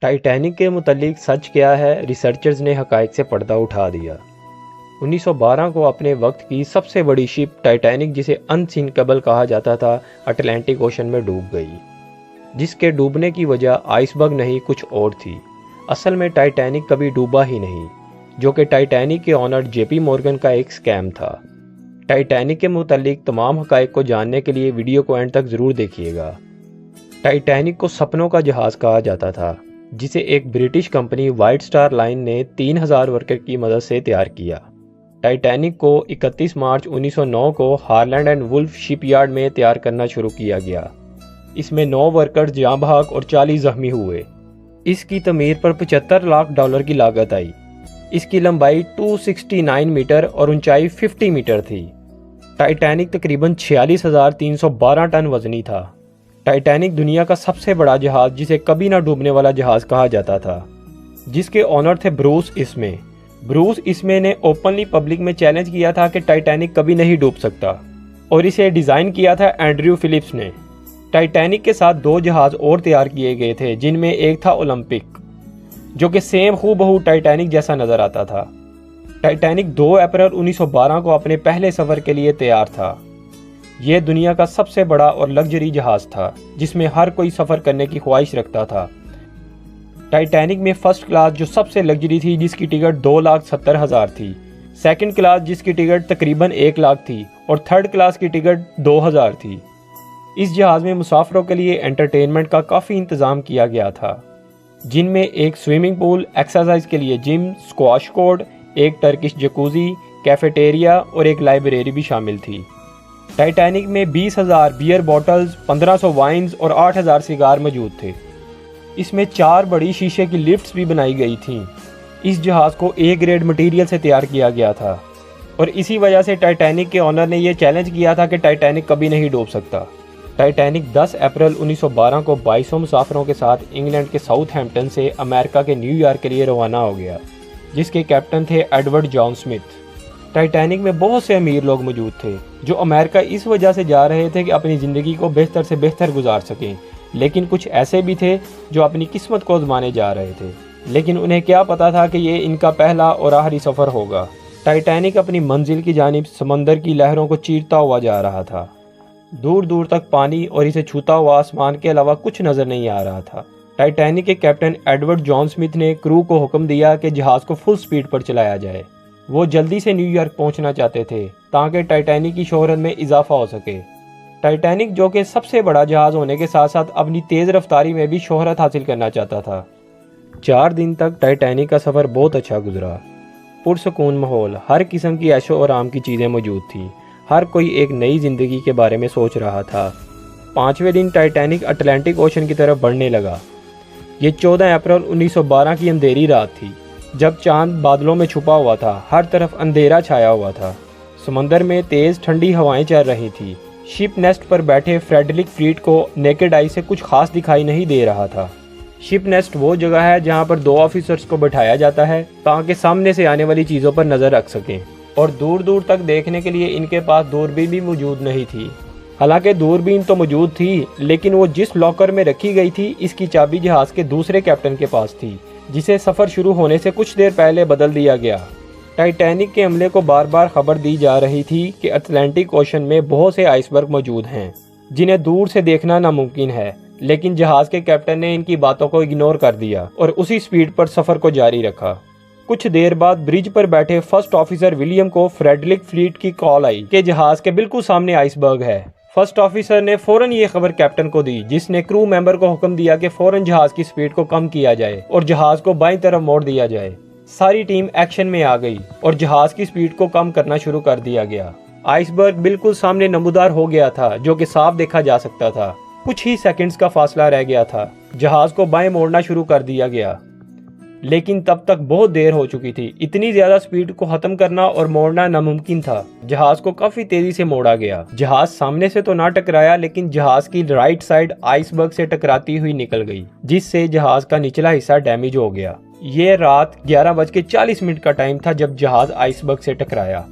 Titanic के मुतालिक सच क्या है, रिसर्चर्स ने हक़ाइक़ से पर्दा उठा दिया। 1912 को अपने वक्त की सबसे बड़ी शिप टाइटैनिक, जिसे अनसिंकबल कहा जाता था, अटलांटिक ओशन में डूब गई। जिसके डूबने की वजह आइसबर्ग नहीं कुछ और थी। असल में टाइटैनिक कभी डूबा ही नहीं, जो कि टाइटैनिक के ऑनर जेपी मॉर्गन का एक स्कैम था। टाइटैनिक के मुतालिक तमाम हक़ाइक़ को जानने के लिए वीडियो को एंड तक ज़रूर देखिएगा। टाइटैनिक को सपनों का जहाज़ कहा जाता था, जिसे एक British company white star line ने 3000 वर्कर की मदद से तैयार किया। टाइटैनिक को 31 मार्च 1909 को हारलैंड एंड वुल्फ शिपयार्ड में तैयार करना शुरू किया गया। इसमें 9 वर्कर्स जाँ बहक और 40 जख्मी हुए। इसकी तमीर पर $75 लाख की लागत आई। इसकी लंबाई 269 मीटर और ऊंचाई 50 मीटर थी। टाइटैनिक तकरीबन 46,312 टन वजनी था। टाइटैनिक दुनिया का सबसे बड़ा जहाज़, जिसे कभी ना डूबने वाला जहाज़ कहा जाता था, जिसके ऑनर थे ब्रूस इसमे। ब्रूस इसमे ने ओपनली पब्लिक में चैलेंज किया था कि टाइटैनिक कभी नहीं डूब सकता, और इसे डिज़ाइन किया था एंड्रयू फिलिप्स ने। टाइटैनिक के साथ 2 जहाज़ और तैयार किए गए थे, जिनमें एक था ओलंपिक, जो कि सेम हूबहू टाइटैनिक जैसा नज़र आता था। टाइटैनिक 2 अप्रैल 1912 को अपने पहले सफ़र के लिए तैयार था। यह दुनिया का सबसे बड़ा और लग्जरी जहाज़ था, जिसमें हर कोई सफ़र करने की ख्वाहिश रखता था। टाइटैनिक में फर्स्ट क्लास, जो सबसे लग्जरी थी, जिसकी टिकट 2,70,000 थी, सेकंड क्लास जिसकी टिकट तकरीबन 1 लाख थी, और थर्ड क्लास की टिकट 2,000 थी। इस जहाज़ में मुसाफिरों के लिए एंटरटेनमेंट का काफ़ी इंतज़ाम किया गया था, जिनमें एक स्विमिंग पूल, एक्सरसाइज के लिए जिम, स्क्वाश कोर्ट, एक टर्किश जकूज़ी, कैफेटेरिया और एक लाइब्रेरी भी शामिल थी। टाइटैनिक में 20,000 बियर बॉटल्स, 1500 वाइन्स और 8,000 सिगार मौजूद थे। इसमें 4 बड़ी शीशे की लिफ्ट्स भी बनाई गई थीं। इस जहाज़ को A ग्रेड मटेरियल से तैयार किया गया था, और इसी वजह से टाइटैनिक के ऑनर ने यह चैलेंज किया था कि टाइटैनिक कभी नहीं डूब सकता। टाइटैनिक 10 अप्रैल 1912 को 2200 मुसाफिरों के साथ इंग्लैंड के साउथहैम्पटन से अमेरिका के न्यूयॉर्क के लिए रवाना हो गया, जिसके कैप्टन थे एडवर्ड जॉन स्मिथ। टाइटैनिक में बहुत से अमीर लोग मौजूद थे, जो अमेरिका इस वजह से जा रहे थे कि अपनी ज़िंदगी को बेहतर से बेहतर गुजार सकें, लेकिन कुछ ऐसे भी थे जो अपनी किस्मत को आज़माने जा रहे थे, लेकिन उन्हें क्या पता था कि ये इनका पहला और आखिरी सफ़र होगा। टाइटैनिक अपनी मंजिल की जानिब समंदर की लहरों को चीरता हुआ जा रहा था। दूर दूर तक पानी और इसे छूता हुआ आसमान के अलावा कुछ नज़र नहीं आ रहा था। टाइटैनिक के कैप्टन एडवर्ड जॉन स्मिथ ने क्रू को हुक्म दिया कि जहाज़ को फुल स्पीड पर चलाया जाए। वो जल्दी से न्यूयॉर्क पहुंचना चाहते थे, ताकि टाइटैनिक की शोहरत में इजाफा हो सके। टाइटैनिक, जो कि सबसे बड़ा जहाज़ होने के साथ साथ अपनी तेज़ रफ्तारी में भी शोहरत हासिल करना चाहता था। 4 दिन तक टाइटैनिक का सफ़र बहुत अच्छा गुजरा। पुरसकून माहौल, हर किस्म की ऐशो और आराम की चीज़ें मौजूद थीं। हर कोई एक नई ज़िंदगी के बारे में सोच रहा था। 5वें दिन टाइटैनिक अटलांटिक ओशन की तरफ बढ़ने लगा। ये 14 अप्रैल 1912 की अंधेरी रात थी, जब चांद बादलों में छुपा हुआ था। हर तरफ अंधेरा छाया हुआ था। समंदर में तेज़ ठंडी हवाएं चल रही थी। शिप नेस्ट पर बैठे फ्रेडरिक फ्लीट को नेकेड आई से कुछ खास दिखाई नहीं दे रहा था। शिप नेस्ट वो जगह है जहां पर 2 ऑफिसर्स को बैठाया जाता है, ताकि सामने से आने वाली चीज़ों पर नज़र रख सकें, और दूर दूर तक देखने के लिए इनके पास दूरबीन भी मौजूद नहीं थी। हालांकि दूरबीन तो मौजूद थी, लेकिन वो जिस लॉकर में रखी गई थी, इसकी चाबी जहाज़ के दूसरे कैप्टन के पास थी, जिसे सफ़र शुरू होने से कुछ देर पहले बदल दिया गया। टाइटैनिक के अमले को बार बार खबर दी जा रही थी कि अटलांटिक ओशन में बहुत से आइसबर्ग मौजूद हैं, जिन्हें दूर से देखना नामुमकिन है, लेकिन जहाज़ के कैप्टन ने इनकी बातों को इग्नोर कर दिया और उसी स्पीड पर सफ़र को जारी रखा। कुछ देर बाद ब्रिज पर बैठे फर्स्ट ऑफिसर विलियम को फ्रेडरिक फ्लीट की कॉल आई कि जहाज़ के बिल्कुल सामने आइसबर्ग है। फर्स्ट ऑफिसर ने फ़ौरन ये खबर कैप्टन को दी, जिसने क्रू मेंबर को हुक्म दिया कि फ़ौरन जहाज़ की स्पीड को कम किया जाए और जहाज़ को बाईं तरफ मोड़ दिया जाए। सारी टीम एक्शन में आ गई और जहाज़ की स्पीड को कम करना शुरू कर दिया गया। आइसबर्ग बिल्कुल सामने नमूदार हो गया था, जो कि साफ देखा जा सकता था। कुछ ही सेकंड्स का फासला रह गया था। जहाज़ को बाएं मोड़ना शुरू कर दिया गया, लेकिन तब तक बहुत देर हो चुकी थी। इतनी ज़्यादा स्पीड को ख़त्म करना और मोड़ना नामुमकिन था। जहाज़ को काफ़ी तेज़ी से मोड़ा गया। जहाज़ सामने से तो ना टकराया, लेकिन जहाज़ की राइट साइड आइसबर्ग से टकराती हुई निकल गई, जिससे जहाज़ का निचला हिस्सा डैमेज हो गया। ये रात 11:40 का टाइम था जब जहाज़ आइसबर्ग से टकराया।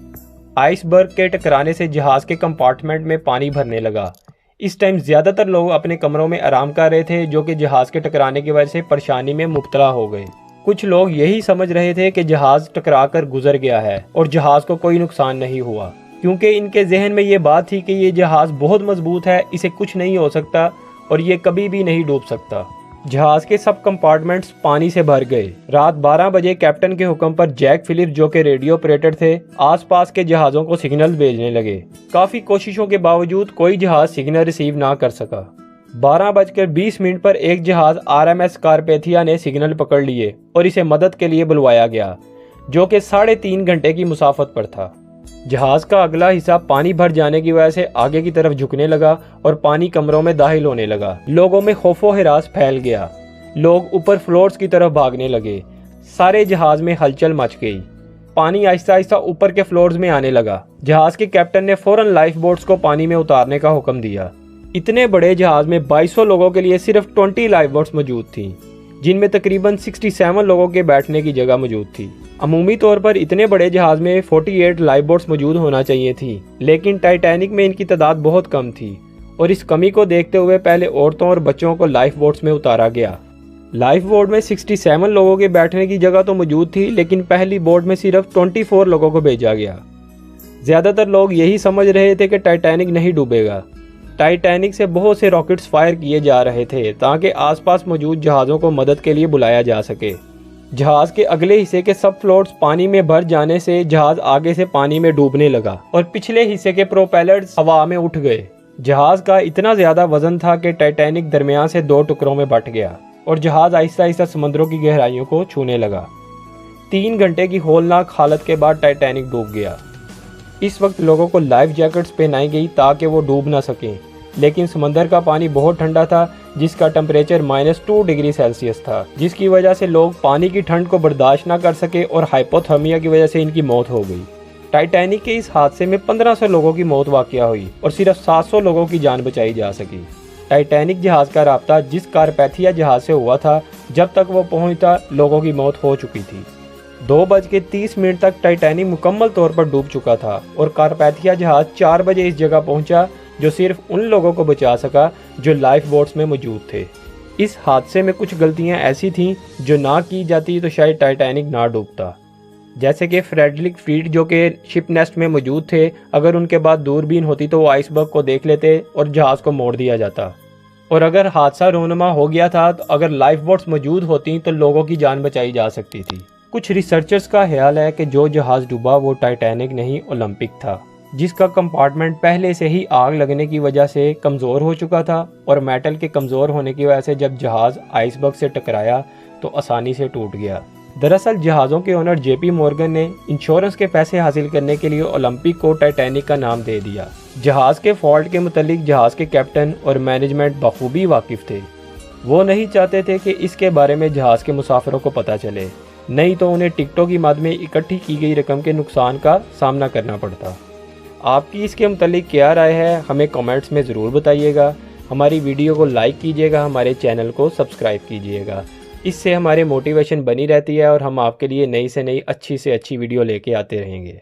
आइसबर्ग के टकराने से जहाज़ के कंपार्टमेंट में पानी भरने लगा। इस टाइम ज़्यादातर लोग अपने कमरों में आराम कर रहे थे, जो कि जहाज़ के टकराने की वजह से परेशानी में मुब्तला हो गए। कुछ लोग यही समझ रहे थे कि जहाज़ टकरा कर गुजर गया है और जहाज़ को कोई नुकसान नहीं हुआ, क्योंकि इनके जहन में ये बात थी कि ये जहाज़ बहुत मजबूत है, इसे कुछ नहीं हो सकता और ये कभी भी नहीं डूब सकता। जहाज़ के सब कंपार्टमेंट्स पानी से भर गए। रात 12 बजे कैप्टन के हुक्म पर जैक फिलिप्स, जो कि रेडियो ऑपरेटर थे, आसपास के जहाज़ों को सिग्नल भेजने लगे। काफ़ी कोशिशों के बावजूद कोई जहाज़ सिग्नल रिसीव ना कर सका। 12:20 पर एक जहाज़ RMS कारपेथिया ने सिग्नल पकड़ लिए और इसे मदद के लिए बुलवाया गया, जो कि 3.5 घंटे की मुसाफत पर था। जहाज़ का अगला हिस्सा पानी भर जाने की वजह से आगे की तरफ झुकने लगा और पानी कमरों में दाखिल होने लगा। लोगों में खौफो हिरास फैल गया। लोग ऊपर फ्लोर्स की तरफ भागने लगे। सारे जहाज़ में हलचल मच गई। पानी आहिस्ता आहिस्ता ऊपर के फ्लोर्स में आने लगा। जहाज़ के कैप्टन ने फौरन लाइफ बोट्स को पानी में उतारने का हुक्म दिया। इतने बड़े जहाज़ में 2200 लोगों के लिए सिर्फ 20 लाइफ बोट्स मौजूद थीं, जिनमें तकरीबन 67 लोगों के बैठने की जगह मौजूद थी। अमूमी तौर पर इतने बड़े जहाज़ में 48 लाइफ बोट्स मौजूद होना चाहिए थी, लेकिन टाइटैनिक में इनकी तादाद बहुत कम थी और इस कमी को देखते हुए पहले औरतों और बच्चों को लाइफ बोट्स में उतारा गया। लाइफ बोट में 67 लोगों के बैठने की जगह तो मौजूद थी, लेकिन पहली बोट में सिर्फ 24 लोगों को भेजा गया। ज़्यादातर लोग यही समझ रहे थे कि टाइटैनिक नहीं डूबेगा। टाइटैनिक से बहुत से रॉकेट्स फायर किए जा रहे थे ताकि आसपास मौजूद जहाज़ों को मदद के लिए बुलाया जा सके। जहाज़ के अगले हिस्से के सब फ्लोट्स पानी में भर जाने से जहाज़ आगे से पानी में डूबने लगा और पिछले हिस्से के प्रोपेलर्स हवा में उठ गए। जहाज़ का इतना ज़्यादा वजन था कि टाइटैनिक दरमियान से 2 टुकड़ों में बट गया और जहाज़ आहिस्ता आहिस्ता समुद्रों की गहराइयों को छूने लगा। 3 घंटे की होलनाक हालत के बाद टाइटैनिक डूब गया। इस वक्त लोगों को लाइफ जैकेट्स पहनाई गई ताकि वो डूब ना सकें, लेकिन समंदर का पानी बहुत ठंडा था, जिसका टेम्परेचर -2 डिग्री सेल्सियस था, जिसकी वजह से लोग पानी की ठंड को बर्दाश्त ना कर सके और हाइपोथर्मिया की वजह से इनकी मौत हो गई। टाइटैनिक के इस हादसे में 1500 लोगों की मौत वाक़या हुई और सिर्फ 700 लोगों की जान बचाई जा सकी। टाइटैनिक जहाज़ का राब्ता जिस कारपेथिया जहाज़ से हुआ था, जब तक वो पहुंचता लोगों की मौत हो चुकी थी। 2:30 तक टाइटैनिक मुकम्मल तौर पर डूब चुका था और कारपेथिया जहाज़ 4 बजे इस जगह पहुंचा, जो सिर्फ उन लोगों को बचा सका जो लाइफ बोट्स में मौजूद थे। इस हादसे में कुछ गलतियां ऐसी थीं जो ना की जाती तो शायद टाइटैनिक ना डूबता, जैसे कि फ्रेडरिक फ्रीड, जो कि शिप नेस्ट में मौजूद थे, अगर उनके पास दूरबीन होती तो वो आइसबर्ग को देख लेते और जहाज़ को मोड़ दिया जाता। और अगर हादसा रोनमा हो गया था तो अगर लाइफ बोट्स मौजूद होती तो लोगों की जान बचाई जा सकती थी। कुछ रिसर्चर्स का ख्याल है कि जो जहाज़ डूबा वो टाइटैनिक नहीं, ओलंपिक था, जिसका कंपार्टमेंट पहले से ही आग लगने की वजह से कमज़ोर हो चुका था और मेटल के कमज़ोर होने की वजह से जब जहाज़ आइसबर्ग से टकराया तो आसानी से टूट गया। दरअसल जहाज़ों के ओनर JP मॉर्गन ने इंश्योरेंस के पैसे हासिल करने के लिए ओलंपिक को टाइटैनिक का नाम दे दिया। जहाज़ के फॉल्ट के मुतालिक जहाज़ के कैप्टन और मैनेजमेंट बखूबी वाकिफ़ थे। वो नहीं चाहते थे कि इसके बारे में जहाज़ के मुसाफिरों को पता चले, नहीं तो उन्हें टिकटों की मद में इकट्ठी की गई रकम के नुकसान का सामना करना पड़ता। आपकी इसके मुतालिक क्या राय है, हमें कमेंट्स में ज़रूर बताइएगा। हमारी वीडियो को लाइक कीजिएगा, हमारे चैनल को सब्सक्राइब कीजिएगा। इससे हमारे मोटिवेशन बनी रहती है और हम आपके लिए नई से नई अच्छी से अच्छी वीडियो लेके आते रहेंगे।